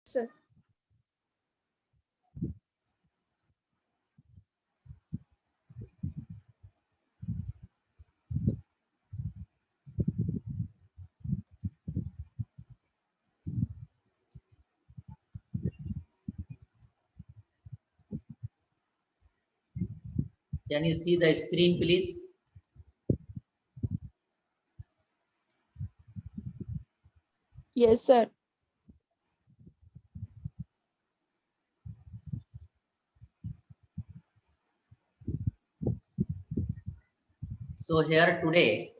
Sir. Can you see the screen, please? Yes, sir. So here today,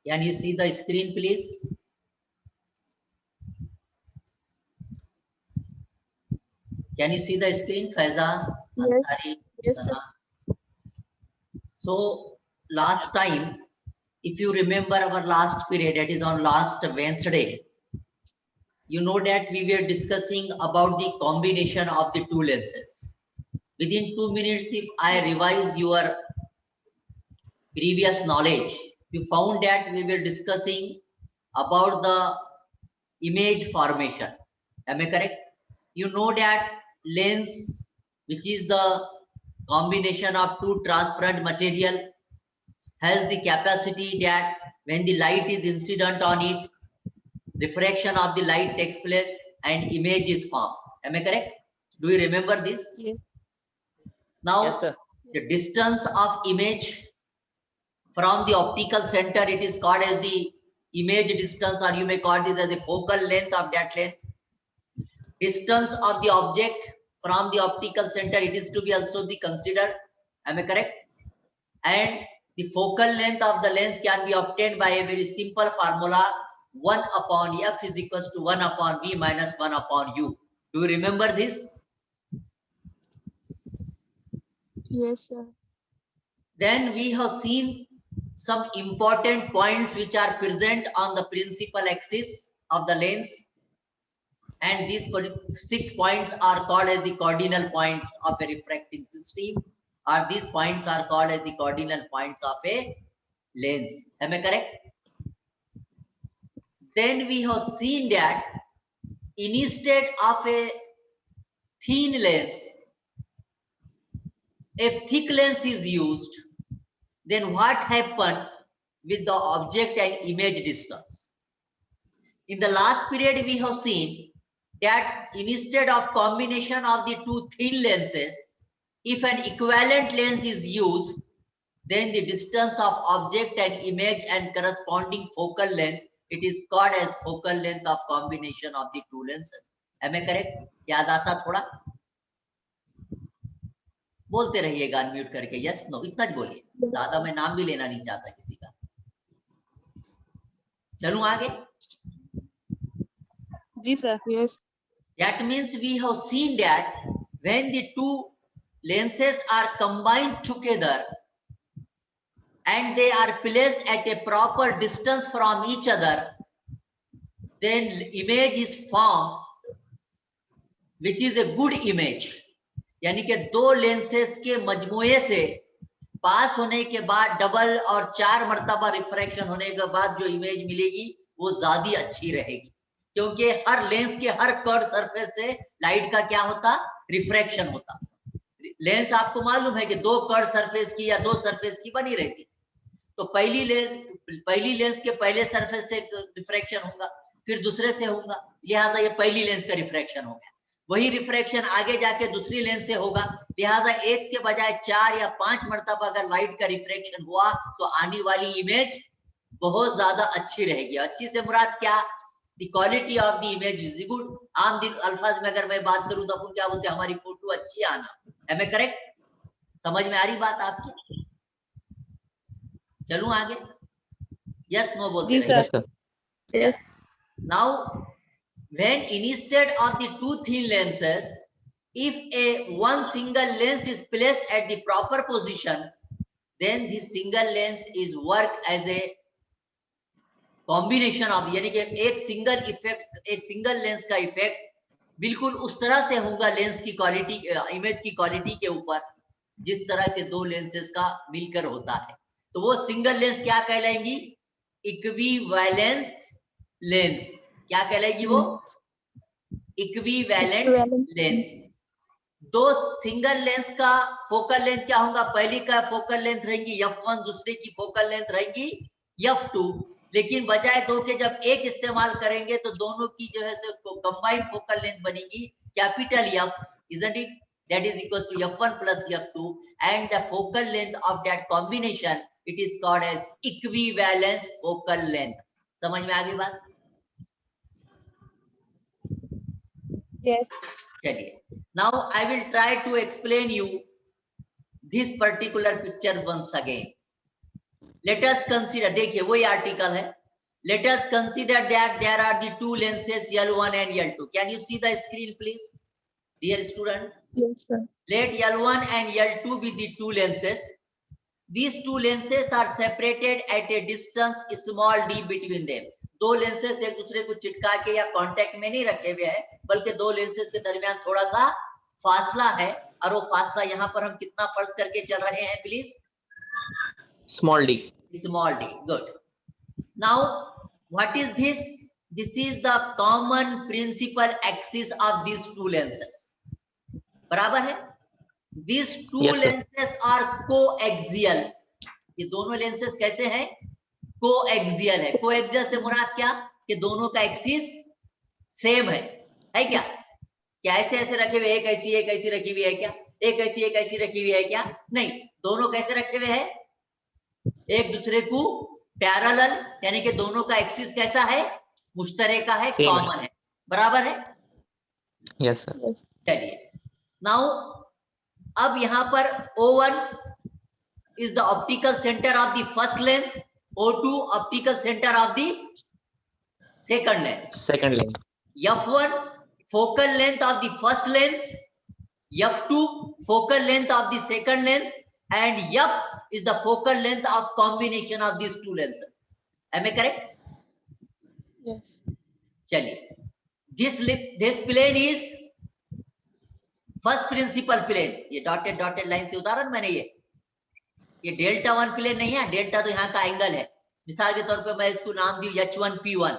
can you see the screen, please? Can you see the screen, Faiza, Yes. Ansari, Yes, sir. Sana? So last time, if you remember our last period, that is on last Wednesday, you know that we were discussing about the combination of the two lenses. Within 2 minutes, if I revise your previous knowledge, you found that we were discussing about the image formation. Am I correct? You know that lens, which is the combination of two transparent material, has the capacity that when the light is incident on it, refraction of the light takes place and image is formed. Am I correct? Do you remember this? Yes. Now, Yes, sir. the distance of image from the optical center, it is called as the image distance, or you may call this as the focal length of that lens. Distance of the object from the optical center, it is to be also the considered. Am I correct? And the focal length of the lens can be obtained by a very simple formula: 1 upon f is equals to 1 upon v minus 1 upon u. Do you remember this? Yes, sir. Then we have seen some important points which are present on the principal axis of the lens, and these 6 points are called as the cardinal points of a refracting system, or these points are called as the cardinal points of a lens. Am I correct? Then we have seen that instead of a thin lens, if thick lens is used, then what happened with the object and image distance? In the last period, we have seen that instead of combination of the two thin lenses, if an equivalent lens is used, then the distance of object and image and corresponding focal length, it is called as focal length of combination of the two lenses. Am I correct? याद आता थोड़ा? बोलते रहिएगा unmute करके, yes no इतना ज बोलिए, Yes, ज्यादा sir. मैं नाम भी लेना नहीं चाहता किसी का. चलूं आगे? जी sir. Yes. That means we have seen that when the two lenses are combined together and they are placed at a proper distance from each other, then image is formed which is a good image. यानी कि दो lenses के मजमुए से पास होने के बाद double और 4 मर्तबा रिफ्रैक्शन होने के बाद जो इमेज मिलेगी वो ज्यादा अच्छी रहेगी, क्योंकि हर लेंस के हर कर्व सरफेस से लाइट का क्या होता? रिफ्रैक्शन होता. लेंस आपको मालूम है कि दो कर्व सरफेस की या दो सरफेस की बनी रहती. तो पहली लेंस के पहले सरफेस से रिफ्रैक्शन होगा, फिर दूसरे से होगा, लिहाजा ये पहली लेंस का रिफ्रैक्शन हो गया. वही रिफ्रैक्शन आगे जाके दूसरी लेंस से होगा, लिहाजा एक के बजाय 4 या 5 मर्तबा अगर लाइट का रिफ्रैक्शन हुआ तो आने वाली इमेज बहुत ज्यादा अच्छी रहेगी. अच्छी से मुराद क्या? The quality of the image is good. आम दिन अल्फाज में अगर मैं बात करूं तो अपन क्या बोलते हैं? हमारी फोटो अच्छी आना. Am I correct? समझ में आ रही बात आपकी? चलूं आगे? यस नो बोलते जी रहिए. Sir. Yes. Now when instead of the two thin lenses, if one single lens is placed at the proper position, then this single lens is work as a combination of, यानी कि एक single effect, एक single lens का effect बिल्कुल उस तरह से होगा लेंस की क्वालिटी, इमेज की क्वालिटी के ऊपर जिस तरह के दो लेंसेज का मिलकर होता है। तो वो सिंगल लेंस क्या कहलाएंगी? Equivalent lens. क्या कहलाएगी वो? Equivalent lens. दो सिंगल लेंस का फोकल लेंथ क्या होगा? पहली का फोकल लेंथ रहेंगी f1, दूसरे की फोकल लेंथ रहेंगी f2, लेकिन बजाय दो के जब एक इस्तेमाल करेंगे तो दोनों की जो है से कंबाइंड फोकल लेंथ बनेगी capital F, isn't it? That is equals to f1 plus f2, and the focal length of that combination, it is called as equivalence focal length. समझ में आ गई बात? Yes. चलिए, now I will try to explain you this particular picture once again. Let us consider, देखिए वही article है. Let us consider that there are the two lenses L1 and L2. Can you see the screen please, dear student? Yes, sir. Let L1 and L2 be the two lenses. These two lenses are separated at a distance small d between them. दो lenses एक दूसरे को चिटका के या contact में नहीं रखे हुए हैं, बल्कि दो लेंसेज के दरमियान थोड़ा सा फासला है, और वो फासला यहाँ पर हम कितना फर्ज करके चल रहे हैं please? Small d. Small d. Good. Now what is this? This is the common principal axis of these two lenses. बराबर है? These two Yes, sir. lenses are coaxial. ये दोनों लेंसेज कैसे हैं? कोएक्सियल है। कोएक्सियल से मुराद क्या? कि दोनों का एक्सिस सेम है क्या? क्या ऐसे ऐसे रखे हुए, एक ऐसी रखी हुई है क्या? एक ऐसी रखी हुई है क्या? नहीं, दोनों कैसे रखे हुए हैं? एक दूसरे को पैरेलल, यानी कि दोनों का एक्सिस कैसा है? मुश्तरका है, कॉमन है, बराबर है? Yes, sir. Yes. चलिए, नाउ अब यहाँ पर O1 is the optical center of the first lens, O2 optical center of the second lens. Second lens. F1 focal length of the first lens, F2 focal length of the second lens, and F is the focal length of combination of these two lenses. Am I correct? Yes. चलिए, this plane is first principal plane. ये dotted line से उदाहरण मैंने ये delta 1 plane नहीं है, delta तो यहाँ का एंगल है। मिसाल के तौर पे मैं इसको नाम दी H1P1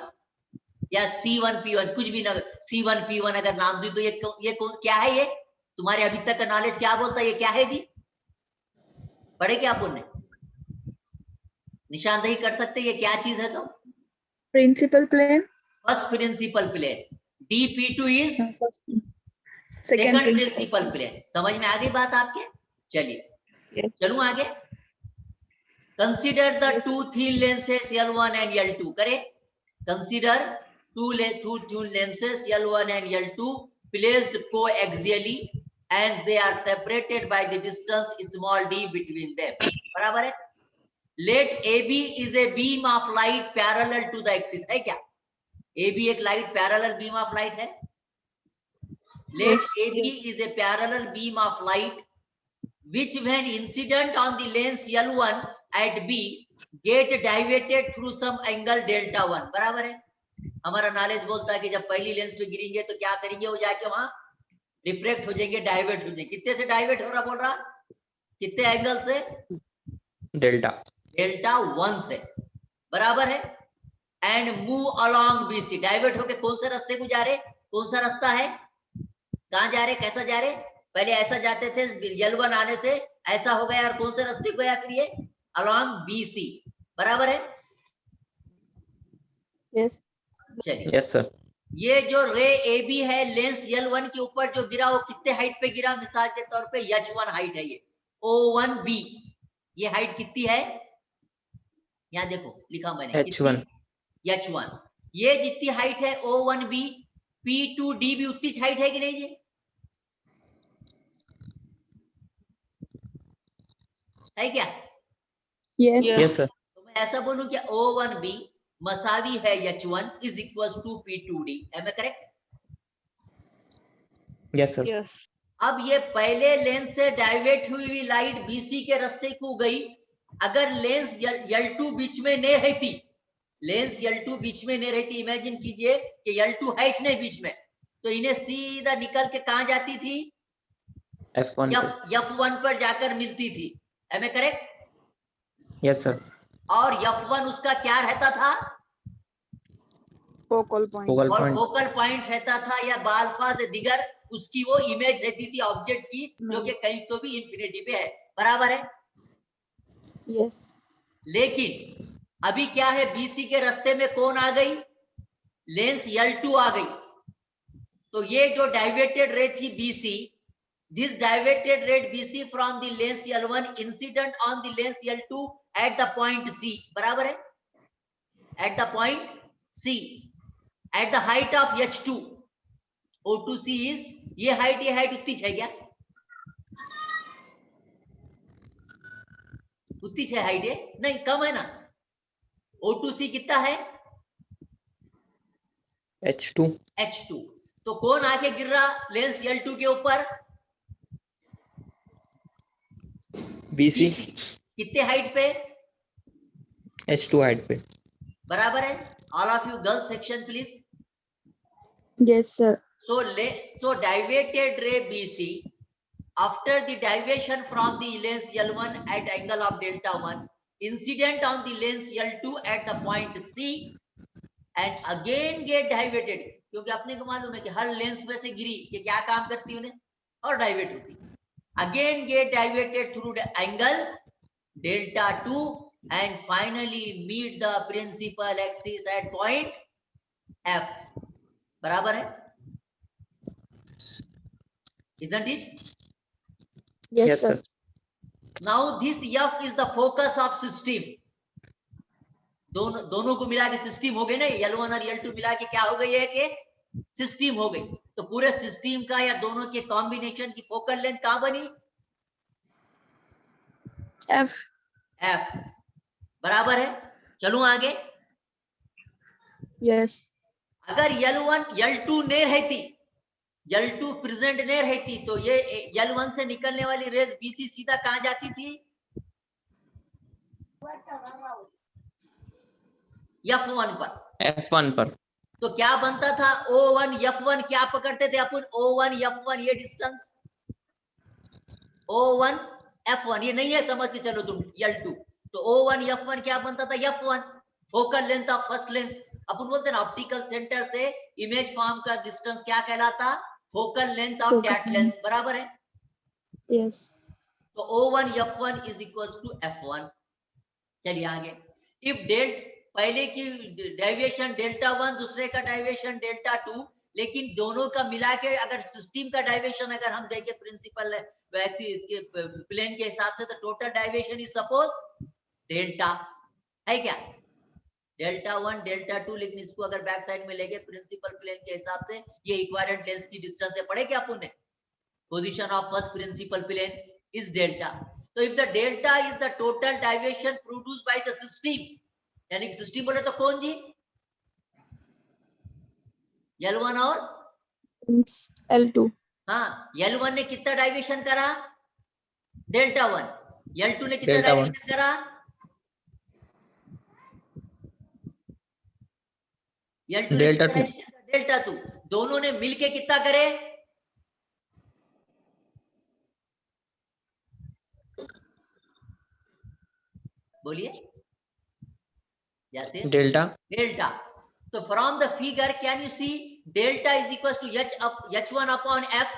या C1P1, कुछ भी ना, C1P1 अगर नाम दी तो ये क्या है? ये तुम्हारे अभी तक का नॉलेज क्या बोलता है? ये क्या है जी? पढ़े क्या आपने? निशानदेही कर सकते ये क्या चीज है? तो Principal plane. First principal plane, DP2 is Second second principal. Principal plane. समझ में आ गई बात आपके? चलिए, Yes. चलूं आगे। Consider the two thin lenses L1 and L2. करे, consider two lenses L1 and L2 placed coaxially and they are separated by the distance small d between them. बराबर है? Let AB is a beam of light parallel to the axis. है क्या? AB एक light parallel beam of light है. Let Yes. AB is a parallel beam of light which when incident on the lens L1 at B get diverted through some angle delta 1. बराबर है? हमारा knowledge बोलता है कि जब पहली लेंस पे गिरेंगे तो क्या करेंगे? वो जाके वहां रिफ्लेक्ट हो जाएंगे, डाइवर्ट हो जाएंगे। कितने से डाइवर्ट हो रहा बोल रहा? कितने एंगल से? डेल्टा 1 से, बराबर है? And move along BC, divert होके कौन से रास्ते को जा रहे? कौन सा रास्ता है? कहां जा रहे? कैसा जा रहे? पहले ऐसा जाते थे, L1 आने से ऐसा हो गया, और कौन से रास्ते को गया फिर? ये अलोंग BC, बराबर है? Yes. चलिए, Yes, sir. ये जो रे AB है लेंस L1 के ऊपर जो गिरा, वो कितने हाइट पे गिरा? मिसाल के तौर पे H1 हाइट है ये, O1B, ये हाइट कितनी है? यहाँ देखो लिखा मैंने, H1. H1, ये जितनी हाइट है O1B, P2D भी उतनी हाइट है कि नहीं जी? है क्या? Yes. Yes, sir. तो मैं ऐसा बोलूं कि O1B मसावी है H1 is equals to P2D. Am I correct? Yes, sir. Yes. अब ये पहले लेंस से डाइवर्ट हुई लाइट BC के रास्ते को गई, अगर लेंस L2 बीच में नहीं रहती, लेंस L2 बीच में नहीं रहती, इमेजिन कीजिए कि L2 है नहीं बीच में, तो इन्हें सीधा निकल के कहां जाती थी? F1 पे. F1 पर जाकर मिलती थी. Am I correct? Yes, sir. और F1 उसका क्या रहता था? Focal point. Focal और point. फोकल पॉइंट रहता था, या बाल्फाज दिगर उसकी वो इमेज रहती थी ऑब्जेक्ट की, जो कि कहीं तो भी इंफिनिटी पे है. बराबर है? Yes. लेकिन अभी क्या है, BC के रास्ते में कौन आ गई? लेंस L2 आ गई. तो ये जो डाइवर्टेड रे थी BC, this diverted ray BC from the lens L1 incident on the lens L2 at the point C. बराबर है? At the point C, at the height of H2, O2C is, ये height उतनी है क्या? उतनी है हाइट? है नहीं, कम है ना. O2C कितना है? H2. H2. तो कौन आके गिर रहा लेंस L2 के ऊपर? BC. कितने हाइट पे? H2 हाइट पे. बराबर है? All of you girls section please. Yes, sir. So diverted ray BC, after the diversion from the lens L1 at angle of delta 1, incident on the lens L2 at the point C, and again get diverted. क्योंकि अपने को मालूम है कि हर lens में से गिरी कि क्या काम करती उन्हें, और डाइवर्ट होती. Again get diverted through the angle delta 2 and finally meet the principal axis at point F. बराबर है? Isn't it? Yes, sir. Now this F is the focus of system. दोनों को मिला के सिस्टम हो गई ना, L1 और L2 मिला के क्या हो गई है कि सिस्टम हो गई. तो पूरे सिस्टम का या दोनों के कॉम्बिनेशन की फोकल लेंथ कहां बनी? F. F. बराबर है? चलूं आगे. Yes. अगर L1 L2 नहीं रहती, L2 प्रेजेंट नहीं रहती, तो ये L1 से निकलने वाली रेज BC सीधा कहां जाती थी? F1 पर. F1 पर. तो क्या बनता था? O1 F1 क्या पकड़ते थे अपन? O1 F1, ये डिस्टेंस O1 F1, ये नहीं है समझ के चलो तुम L2. तो O1 F1 क्या बनता था? F1, focal length of first lens. अपन बोलते हैं ना ऑप्टिकल सेंटर से इमेज फॉर्म का डिस्टेंस क्या कहलाता? Focal length of Focal that lens. बराबर है? Yes. तो O1 F1 is equals to F1. चलिए आगे. इफ पहले की डेविएशन डेल्टा 1, दूसरे का डेविएशन डेल्टा 2, लेकिन दोनों का मिला के अगर सिस्टम का डेविएशन अगर हम देखें प्रिंसिपल एक्सिस के प्लेन के हिसाब से, तो total deviation is suppose delta है क्या? डेल्टा 1 डेल्टा 2, लेकिन इसको अगर बैक साइड में लेके प्रिंसिपल प्लेन के हिसाब से ये इक्विवेलेंट लेंस की डिस्टेंस है. पढ़े क्या आपने? Position of first principal plane is delta. तो if the delta is the total deviation produced by the system, यानी कि सिस्टम बोले तो कौन जी? L1 और L2. हाँ, L1 ने कितना डाइवेशन करा? डेल्टा 1. L2 ने कितना डेल्टा 1. डाइवेशन करा? L2 ने डेल्टा कितना 2. डाइवेशन करा? डेल्टा 2. दोनों ने मिलके कितना करे? बोलिए. जैसे डेल्टा. तो from the figure can you see delta is equal to H1 upon F.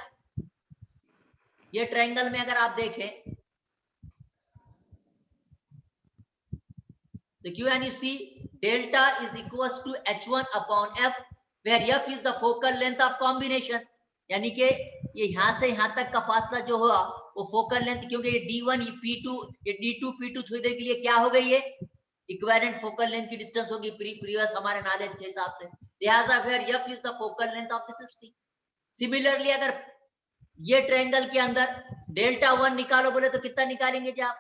ये ट्रायंगल में अगर आप देखें तो can you see delta is equal to H1 upon F, where F is the focal length of combination. यानी कि ये यहां से यहां तक का फासला जो हुआ वो फोकल लेंथ, क्योंकि ये D1 P2 ये D2 P2 थोड़ी देर के लिए क्या हो गई है? इक्विवेलेंट फोकल लेंथ की डिस्टेंस होगी प्रीवियस हमारे नॉलेज के हिसाब से. लिहाजा फिर F is the focal length of the system. Similarly अगर ये ट्रायंगल के अंदर डेल्टा 1 निकालो बोले तो कितना निकालेंगे जी आप?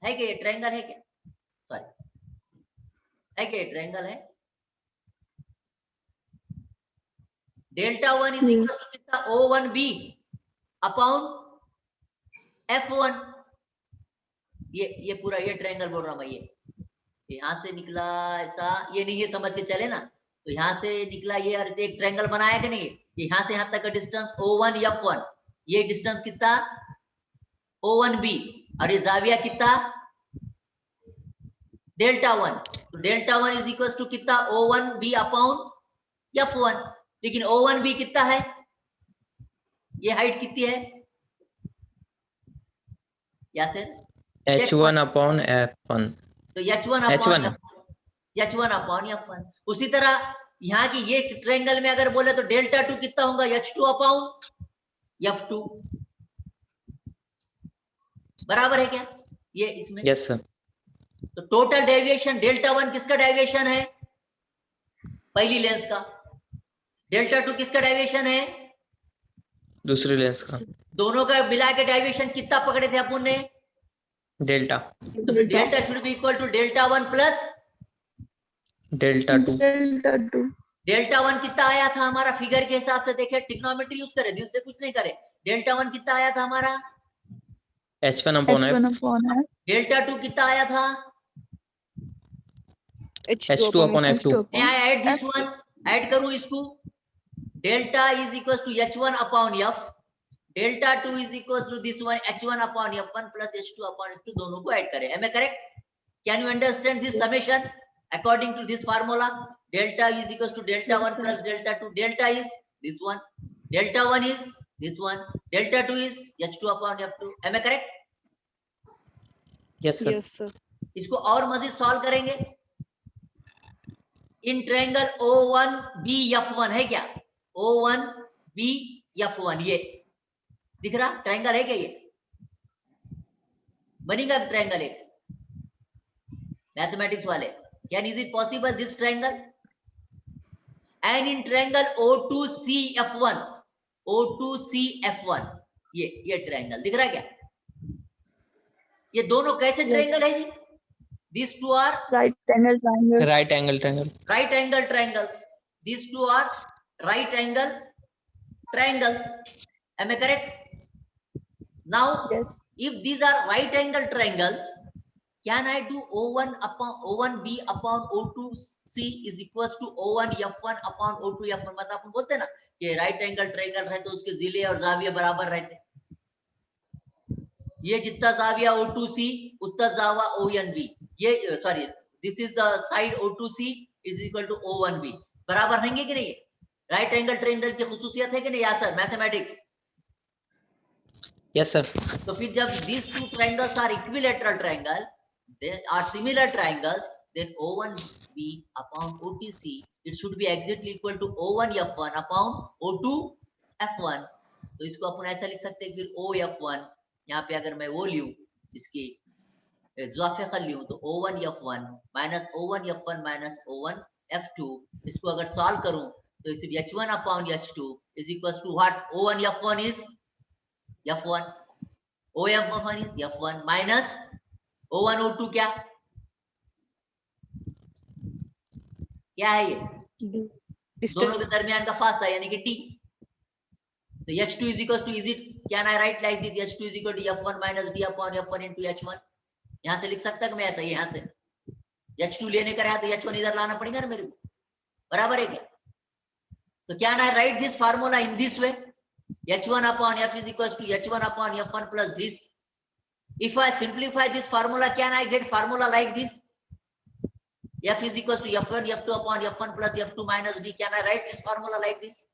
है क्या ये ट्रायंगल है क्या? सॉरी, है क्या ये ट्रायंगल है? डेल्टा 1 इज इक्वल टू कितना O1B अपॉन F1। ये पूरा ये ट्रायंगल बोल रहा हूं मैं, ये यहां से निकला ऐसा, ये नहीं, ये समझ के चले ना, तो यहां से निकला ये और एक ट्रायंगल बनाया कि नहीं, यहां से यहां तक का डिस्टेंस O1 F1, ये डिस्टेंस कितना O1B, और ये जाविया कितना डेल्टा 1। तो डेल्टा 1 इज इक्वल टू कितना O1B अपॉन F1। लेकिन O1B कितना है, ये हाइट कितनी है यासिर? H1 upon F1। तो H1 अपॉन F1। उसी तरह यहाँ की ये ट्रायंगल में अगर बोले तो डेल्टा 2 कितना होगा H2 अपॉन F2, बराबर है क्या ये इसमें? Yes sir. तो टोटल डेविएशन डेल्टा 1 किसका डेविएशन है, पहली लेंस का। डेल्टा 2 किसका डेविएशन है, दूसरी लेंस का। दोनों का मिला के डेविएशन कितना पकड़े थे अपन ने, डेल्टा। तो फिर delta should be equal to delta 1 plus delta 2। Delta 2। Delta 1 कितना आया था हमारा, फिगर के हिसाब से देखे, ट्रिग्नोमेट्री यूज करे, दिल से कुछ नहीं करे। डेल्टा 1 कितना आया था हमारा, H1 upon F। H1 upon F। Delta 2 कितना आया था, H2 upon F2। मैं ऐड दिस वन, ऐड करूं इसको, delta is equal to H1 upon F, delta 2 is equal to this one H1 upon F1 plus H2 upon F2, दोनों को add करें। Am I correct? Can you understand this summation according to this formula? Delta is equals to delta 1 plus delta 2. Delta is this one, delta 1 is this one, delta 2 is H2 upon F2. Am I correct? Yes sir. Yes, sir. इसको और मजीद solve करेंगे। In triangle O1BF1 है क्या, O1BF1 ये दिख रहा triangle है क्या, ये बनेगा ट्रायंगल एक मैथमेटिक्स वाले। Can is it possible this triangle? And in triangle O2CF1, O2CF1, ये ट्रायंगल दिख रहा है क्या, ये दोनों कैसे ट्रायंगल है जी? These two are Right angle triangle। Right angle triangle. right angle triangles. These two are right angle triangles. Am I correct? Now, Yes। if these are right angle triangles, can I do O1 upon O1B upon O2C is equals to O1F1 upon O2F1? मतलब अपन बोलते हैं ना कि right angle triangle रहे तो उसके जिले और जाविया बराबर रहते, ये जितना जाविया O2C उतना जावा O1B, ये sorry this is the side O2C is equal to O1B, बराबर रहेंगे कि नहीं? राइट एंगल ट्रायंगल की खुसूसियत है कि नहीं यार मैथमेटिक्स? Yes sir. तो फिर जब these two triangles are equilateral triangle, they are similar triangles, then O1B upon OTC, it should be exactly equal to O1F1 upon O2F1. तो इसको अपन ऐसा लिख सकते हैं, फिर OF1 यहाँ पे अगर मैं वो लियूं, इसकी ज़ाफ़िक़ल लियूं, तो O1F1 minus O1F1 minus O1F2, इसको अगर सॉल्व करूं तो इस H1 upon H2 is equals to what? O1F1 is F1, OF1 is F1 minus O1 O2 क्या है, ये दोनों के दरमियान का फासला यानी कि T। तो H2 is equals to, is it, can I write like this? H2 is equal to F1 minus D upon F1 into H1। यहाँ से लिख सकता कि मैं ऐसा, यहाँ से H2 लेने का रहा तो H1 इधर लाना पड़ेगा ना मेरे को, बराबर है क्या? तो can I write this formula in this way? H1 upon F is equals to H1 upon F1 plus this. If I simplify this formula, can I get formula like this? F is equals to F1 F2 upon F1 plus F2 minus D. Can I write this formula like this?